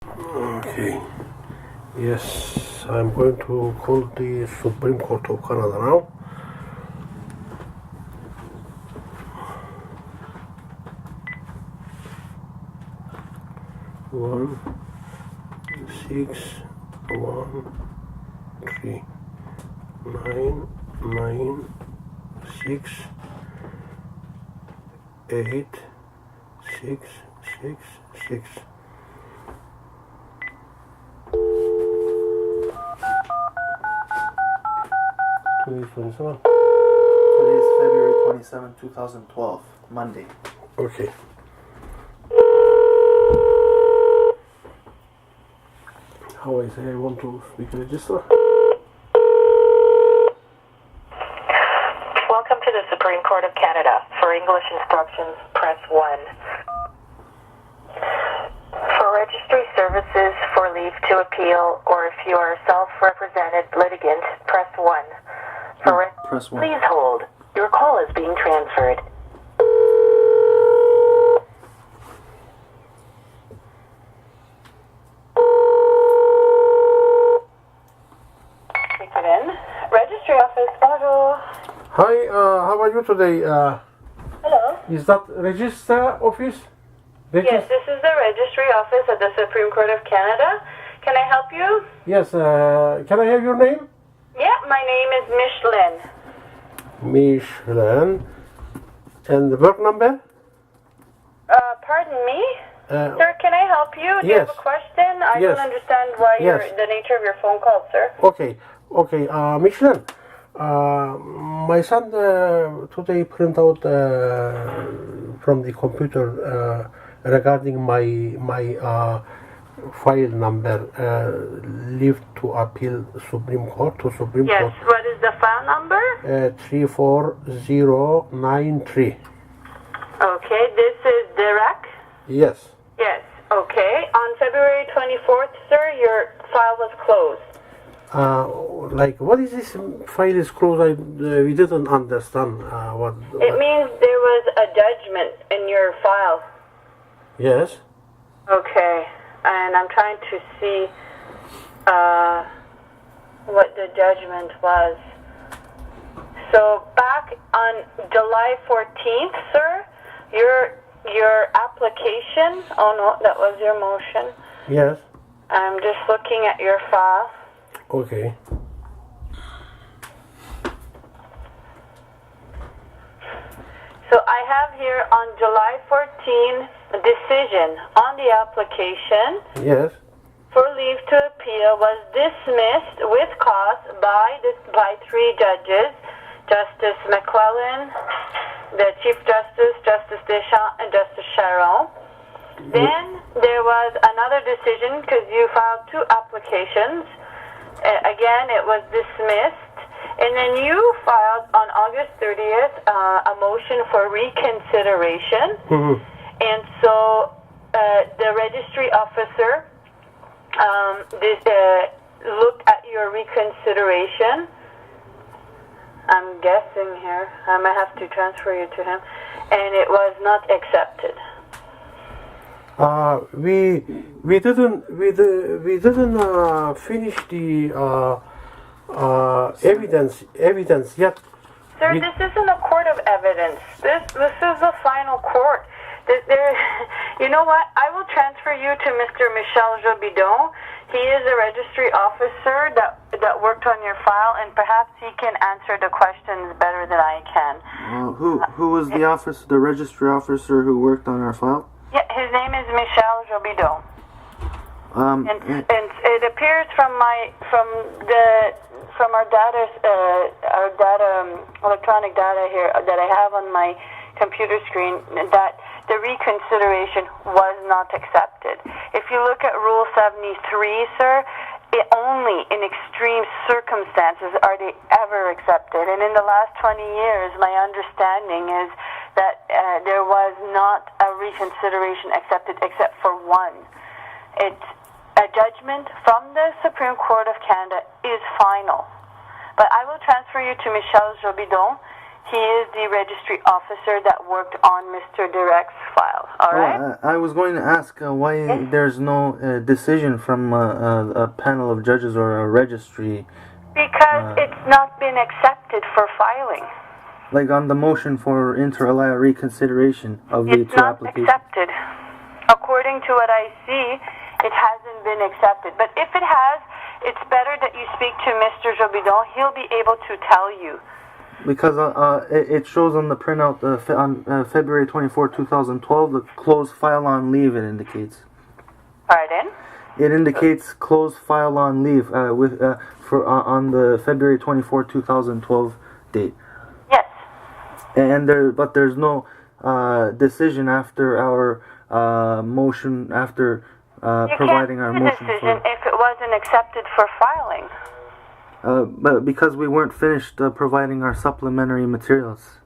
Okay. Yes, I'm going to call the Supreme Court of Canada now. One, 6, 1, 3, 9, 9, 6, 8, 6, 6, 6. Today is February 27, 2012, Monday. Okay. How I say I want to speak register? Welcome to the Supreme Court of Canada. For English instructions, press 1. For registry services, for leave to appeal, or if you are a self-represented litigant, press 1. Press 1. Please hold. Your call is being transferred. Take it in. Registry office, bonjour. Hi, how are you today? Hello. Is that register office? Yes, this is the registry office at the Supreme Court of Canada. Can I help you? Yes, can I have your name? Yeah, my name is Michelin. Michelin. And the work number? Pardon me? Sir, can I help you? Do you have a question? I Yes. don't understand why Yes. the nature of your phone call, sir. Okay, Michelin. My son today print out from the computer regarding my file number, leave to appeal Supreme Court to Supreme Yes, Court. what is the file number? 34093. Okay, this is Direk? Yes. Yes, okay. On February 24th, sir, your file was closed. Like, what is this file is closed? We didn't understand what. It means there was a judgment in your file. Yes. Okay, and I'm trying to see what the judgment was. So back on July 14th, sir, your application, oh no, that was your motion. Yes. I'm just looking at your file. Okay. So I have here on July 14 a decision on the application Yes. for leave to appeal was dismissed with cause by 3 judges, Justice McClellan, the Chief Justice, Justice Deschamps, and Justice Sharon. Then there was another decision because you filed 2 applications. Again, it was dismissed. And then you filed on August 30th a motion for reconsideration. Mm-hmm. And so the registry officer looked at your reconsideration. I'm guessing here. I might have to transfer you to him. And it was not accepted. We didn't finish the evidence yet. Sir, this isn't a court of evidence. This is the final court. You know what? I will transfer you to Mr. Michel Jobidon. He is a registry officer that worked on your file, and perhaps he can answer the questions better than I can. Who was the officer, the registry officer who worked on our file? Yeah, his name is Michel Jobidon. And it appears from our data, electronic data here that I have on my computer screen that the reconsideration was not accepted. If you look at Rule 73, sir, only in extreme circumstances are they ever accepted. And in the last 20 years, my understanding is that there was not a reconsideration accepted except for one. It's a judgment from the Supreme Court of Canada is final. But I will transfer you to Michel Jobidon. He is the registry officer that worked on Mr. Direk's file. All right? I was going to ask why there's no decision from a panel of judges or a registry. Because it's not been accepted for filing. Like on the motion for inter alia reconsideration of the two applications. It's not accepted. According to what I see, it hasn't been accepted. But if it has, it's better that you speak to Mr. Jobidon. He'll be able to tell you. Because it shows on the printout on February 24, 2012, the closed file on leave it indicates. Pardon? It indicates closed file on leave on the February 24, 2012 date. Yes. But there's no decision after our motion, after providing our motion. You can't make a decision if it wasn't accepted for filing. But because we weren't finished providing our supplementary materials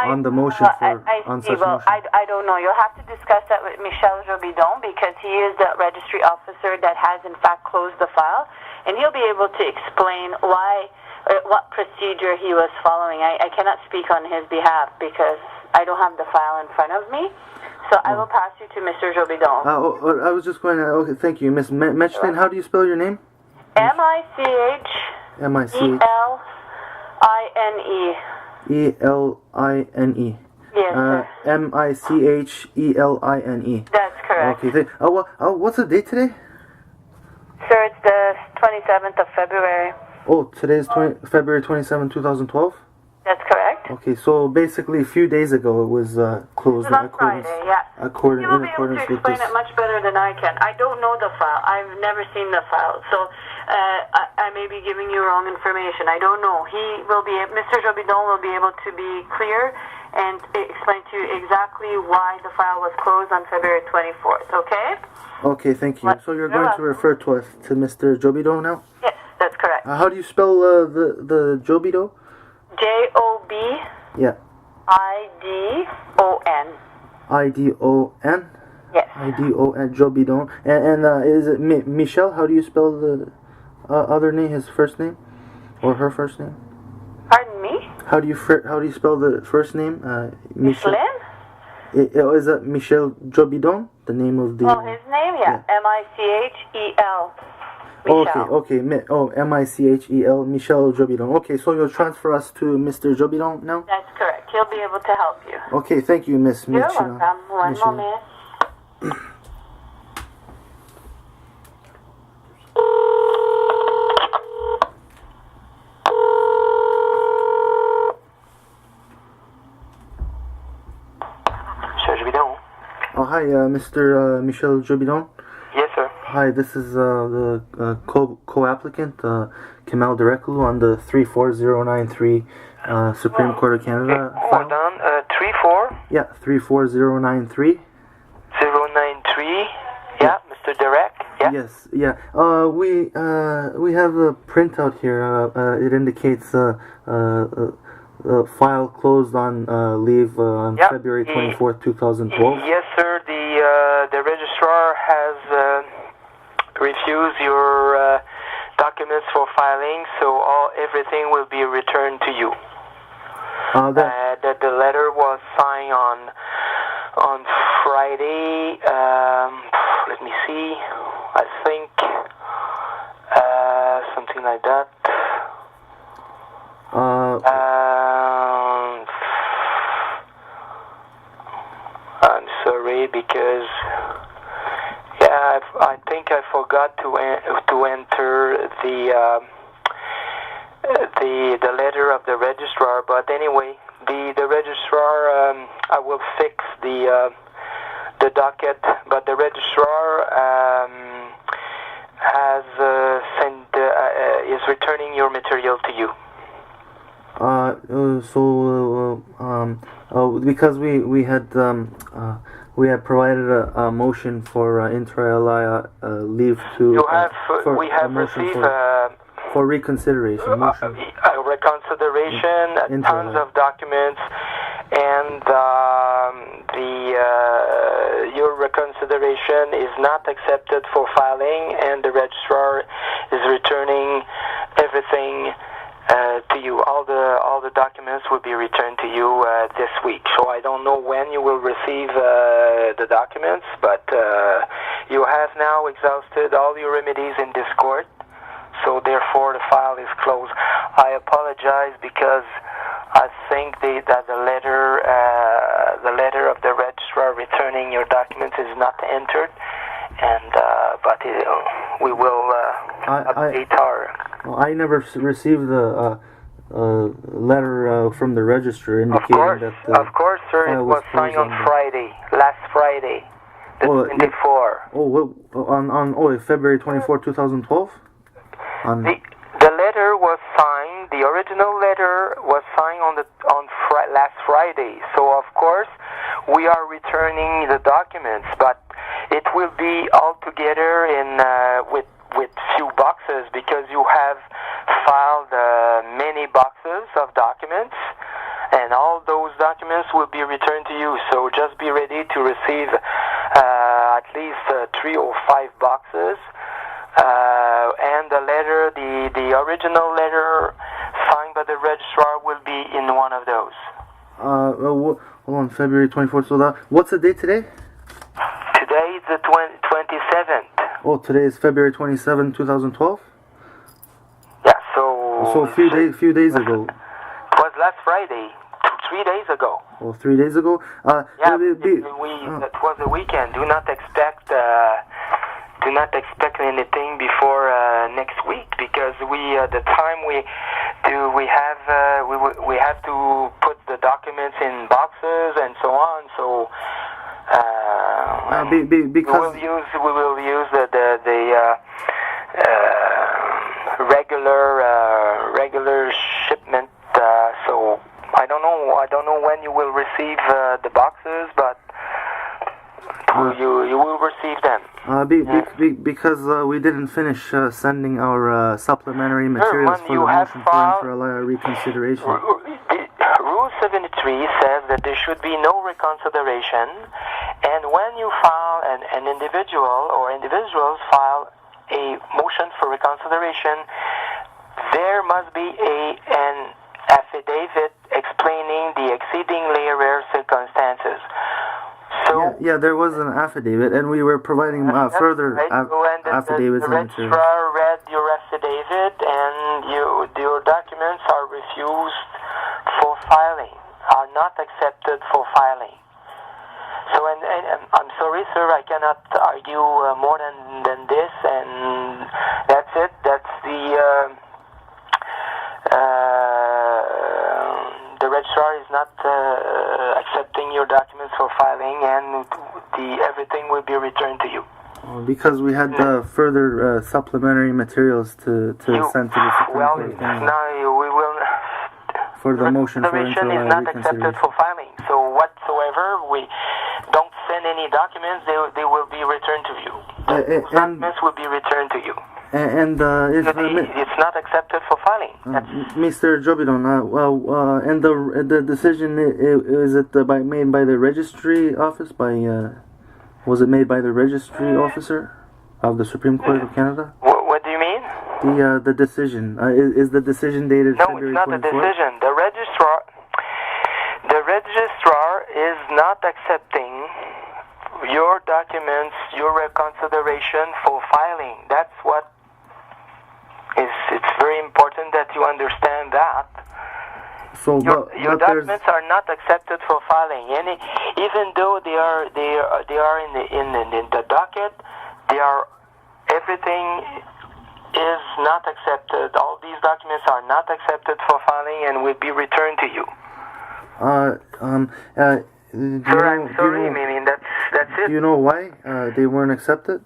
on the motion on such motion. I don't know. You'll have to discuss that with Michel Jobidon because he is the registry officer that has in fact closed the file, and he'll be able to explain what procedure he was following. I cannot speak on his behalf because I don't have the file in front of me. So I will pass you to Mr. Jobidon. I was just going to. Okay, thank you, Miss Mechlin. How do you spell your name? M-I-C-H-E-L-I-N-E. E-L-I-N-E. Yes, sir. M-I-C-H-E-L-I-N-E. That's correct. Okay. What's the date today? Sir, it's the 27th of February. Oh, today is February 27, 2012? That's correct. Okay, so basically a few days ago it was closed in accordance, Friday, yeah. in accordance You'll be able to explain it much better than I can. I don't know the file. I've never seen the file, so I may be giving you wrong information. I don't know. Mr. Jobidon will be able to be clear and explain to you exactly why the file was closed on February 24th, okay? Okay, thank you. So you're going to refer to us to Mr. Jobidon now? Yes, that's correct. How do you spell the Jobidon? J-O-B. Yeah. I-D-O-N. I-D-O-N? Yes. I-D-O-N, Jobidon. And is it Michel? How do you spell the other name, his first name? Or her first name? Pardon me? How do you spell the first name? Michel? Is that Michel Jobidon? The name of the... Oh, his name? Yeah. M-I-C-H-E-L. Michel. Okay. M-I-C-H-E-L, Michel Jobidon. Okay, so you'll transfer us to Mr. Jobidon now? That's correct. He'll be able to help you. Okay, thank you, Miss You're Michel. welcome. One moment. Monsieur Jobidon? Oh, hi, Mr. Michel Jobidon. Yes, sir. Hi, this is the co-applicant, Kemal Direkoglu, on the 34093 Supreme Court of Canada file. Hold on, 34? Yeah, 34093. 093? Yeah, Mr. Direk? Yeah? Yes, yeah. We have a printout here. It indicates file closed on leave on February 24th, 2012. Yes, sir. The registrar has refused your documents for filing, so everything will be returned to you. The letter was signed on Friday. Let me see. I think something like that. I'm sorry because I think I forgot to enter the letter of the registrar. But anyway, the registrar I will fix the docket. But the registrar has is returning your material to you. Because we had provided a motion for inter alia leave to we have received for reconsideration motion. Reconsideration, tons of documents, and your reconsideration is not accepted for filing, and the registrar is returning everything to you. All the documents will be returned to you this week. So I don't know when you will receive the documents, but you have now exhausted all your remedies in this court. So therefore, the file is closed. I apologize because I think that the letter of the registrar returning your documents is not entered, and but we will update our. Well, I never received the letter from the registrar indicating that. Of course, sir. It was signed on last Friday, the 24th. On February 24, 2012. The letter was signed. The original letter was signed last Friday. So of course we are returning the documents, but it will be all together in with few boxes because you have filed many boxes of documents, and all those documents will be returned to you. So just be ready to receive at least 3 or 5 boxes. And the letter, the original letter signed by the registrar will be in one of those. Hold on, February 24th. So what's the date today? Today is the 27th. Oh, today is February 27, 2012? Yeah, so a few days ago. It was last Friday, 3 days ago. Oh, 3 days ago? That was a weekend. Do not expect anything before next week, because the time we have to put the documents in boxes and so on. So because we will use the regular shipment. So I don't know when you will receive the boxes, but you will receive them. Because we didn't finish sending our supplementary materials for the motion for reconsideration. Rule 73 says that there should be no reconsideration, and when you file an individual or individuals file a motion for reconsideration, there must be an affidavit explaining the exceedingly rare circumstances. So yeah, there was an affidavit, and we were providing further affidavits. The registrar read your affidavit, and your documents are refused for filing, are not accepted for filing. So, and I'm sorry, sir, I cannot argue more than this, and that's it. That's the registrar is not accepting your documents for filing, and everything will be returned to you. Because we had further supplementary materials to send to the Supreme Court. We will. For the motion for is not accepted for filing. So whatsoever, we don't send any documents, they will be returned to you. Documents will be returned to you. And it's not accepted for filing. Mr. Jobidon, and the decision, is it made by the registry office? Was it made by the registry officer of the Supreme Court of Canada? What do you mean? The decision, is the decision dated February 24th? No, it's not the decision. The registrar is not accepting your documents, your reconsideration for filing. That's what it's very important that you understand that. So your documents are not accepted for filing. Even though they are in the docket, everything is not accepted. All these documents are not accepted for filing and will be returned to you. Sir, I'm sorry, that's it. Do you know why they weren't accepted?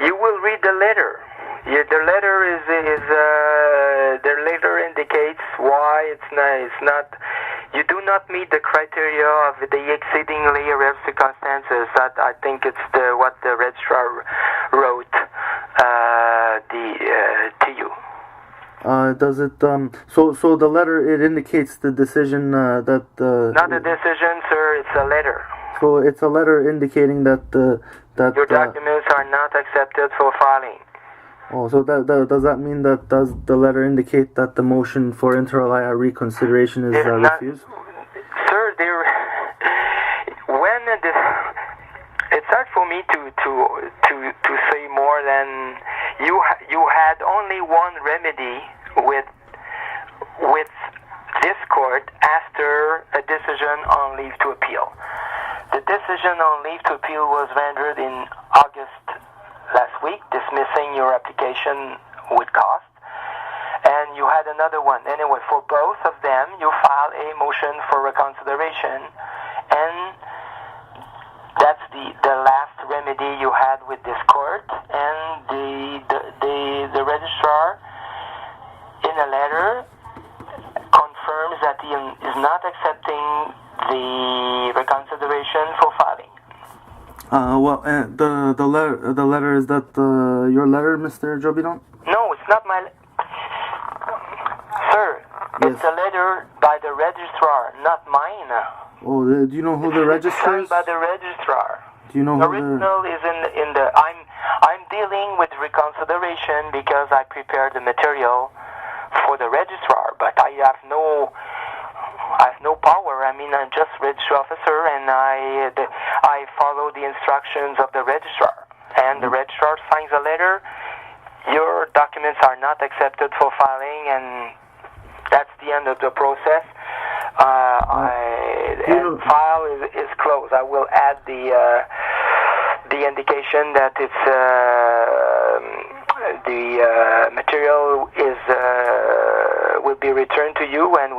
You will read the letter. The letter the letter indicates why it's not. You do not meet the criteria of the exceedingly rare circumstances. That I think it's what the registrar wrote to you. Does it? So the letter, it indicates the decision that. Not a decision, sir. It's a letter. So it's a letter indicating that your documents are not accepted for filing. Oh, so does that mean that does the letter indicate that the motion for inter alia reconsideration is refused? Sir, when it's hard for me to say more than you had only one remedy with this court after a decision on leave to appeal. The decision on leave to appeal was rendered in August last week, dismissing your application with cost, and you had another one. Anyway, for both of them, you filed a motion for reconsideration, and that's the last remedy you had with this court. And the registrar, in a letter, confirms that he is not accepting the reconsideration for filing. The letter is that your letter, Mr. Jobidon? No, it's not my. Sir, Yes. it's a letter by the registrar, not mine. Oh, do you know who the registrar is? Signed by the registrar. Do you know The who original is in the. I'm dealing with reconsideration because I prepared the material for the registrar, but I have no power. I mean, I'm just registrar officer, and I follow the instructions of the registrar. And the registrar signs a letter. Your documents are not accepted for filing, and that's the end of the process. And file is closed. I will add the indication that it's the material is will be returned to you, and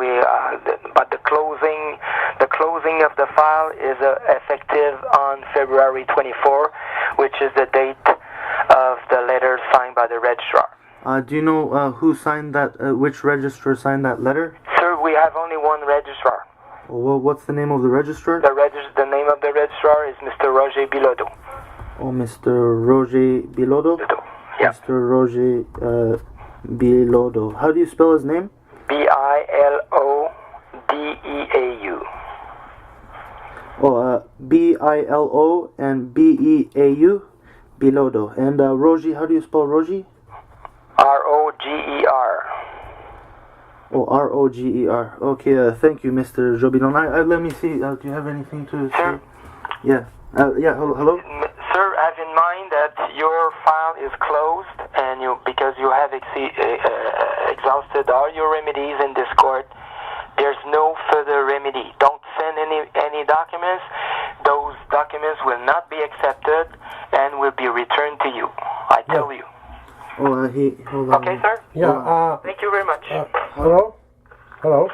but the closing of the file is effective on February 24, which is the date of the letter signed by the registrar. Do you know who signed that? Which registrar signed that letter? Sir, we have only one registrar. Well, what's the name of the registrar? The name of the registrar is Mr. Roger Bilodeau. Oh, Mr. Roger Bilodeau? Yeah. Mr. Roger Bilodeau. How do you spell his name? Bilodeau. Oh, Bilo and Beau? Bilodeau. And Roger, how do you spell Roger? Roger. Oh, Roger. Okay, thank you, Mr. Jobidon. Let me see. Do you have anything to say? Sir? Yeah. Hello? Sir, have in mind that your file is closed, and because you have exhausted all your remedies in this court, there's no further remedy. Don't send any documents. Those documents will not be accepted and will be returned to you. I tell you. Oh, hold on. Okay, sir? Yeah. Thank you very much. Hello? Hello?